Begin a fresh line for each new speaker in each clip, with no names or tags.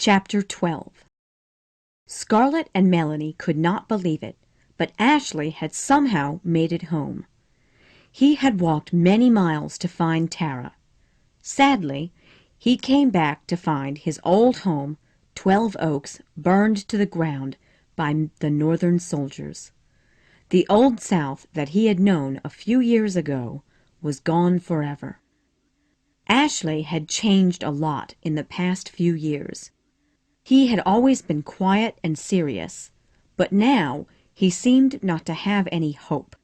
Chapter 12. Scarlett and Melanie could not believe it, but Ashley had somehow made it home. He had walked many miles to find Tara. Sadly, he came back to find his old home, 12 Oaks, burned to the ground by the Northern soldiers. The Old South that he had known a few years ago was gone forever. Ashley had changed a lot in the past few years. He had always been quiet and serious, but now he seemed not to have any hope.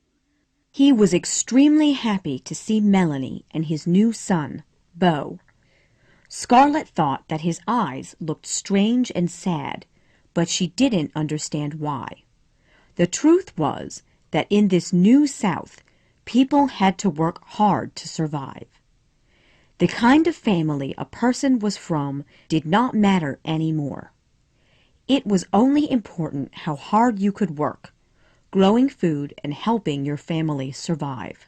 He was extremely happy to see Melanie and his new son, Beau. Scarlett thought that his eyes looked strange and sad, but she didn't understand why. The truth was that in this new South, people had to work hard to survive. The kind of family a person was from did not matter anymore. It was only important how hard you could work, growing food and helping your family survive.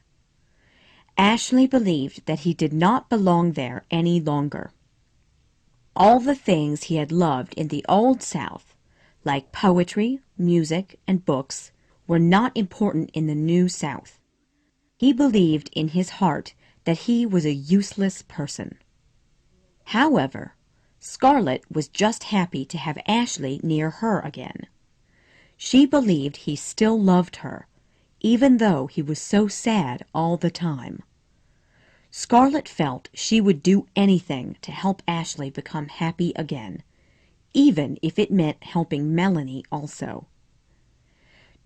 Ashley believed that he did not belong there any longer. All the things he had loved in the Old South, like poetry, music, and books, were not important in the New South. He believed in his heart that he was a useless person. However, Scarlett was just happy to have Ashley near her again. She believed he still loved her, even though he was so sad all the time. Scarlett felt she would do anything to help Ashley become happy again, even if it meant helping Melanie also.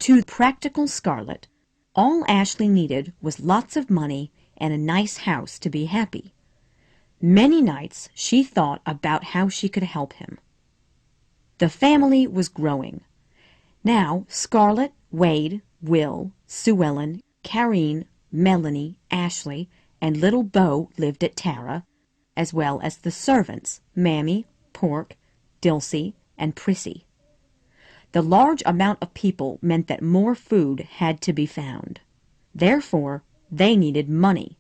To practical Scarlett, all Ashley needed was lots of money and a nice house to be happy. Many nights she thought about how she could help him. The family was growing. Now Scarlett, Wade, Will, Sue Ellen, Karine, Melanie, Ashley, and little Beau lived at Tara, as well as the servants, Mammy, Pork, Dilsey, and Prissy. The large amount of people meant that more food had to be found. Therefore, they needed money.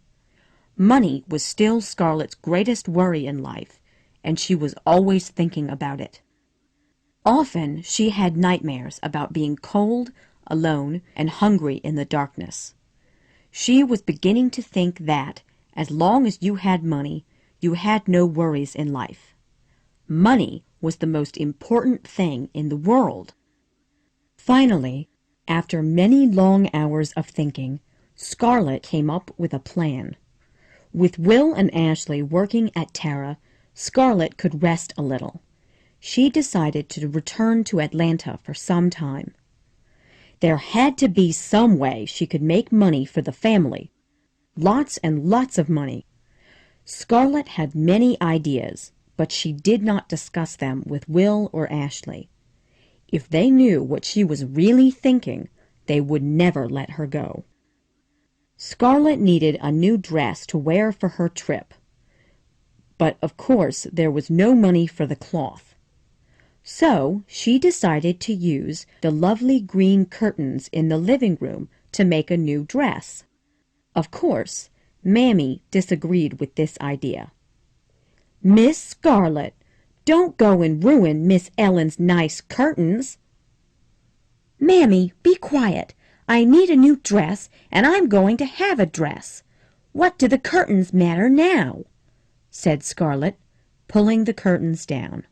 Money was still Scarlett's greatest worry in life, and she was always thinking about it. Often she had nightmares about being cold, alone, and hungry in the darkness. She was beginning to think that, as long as you had money, you had no worries in life. Money was the most important thing in the world. Finally, after many long hours of thinking, Scarlett came up with a plan. With Will and Ashley working at Tara, Scarlett could rest a little. She decided to return to Atlanta for some time. There had to be some way she could make money for the family. Lots and lots of money. Scarlett had many ideas, but she did not discuss them with Will or Ashley. If they knew what she was really thinking, they would never let her go. Scarlett needed a new dress to wear for her trip, but of course there was no money for the cloth. So she decided to use the lovely green curtains in the living room to make a new dress. Of course, Mammy disagreed with this idea. "Miss Scarlett, don't go and ruin Miss Ellen's nice curtains." "Mammy, be quiet. I need a new dress, and I'm going to have a dress. What do the curtains matter now?" said Scarlett, pulling the curtains down.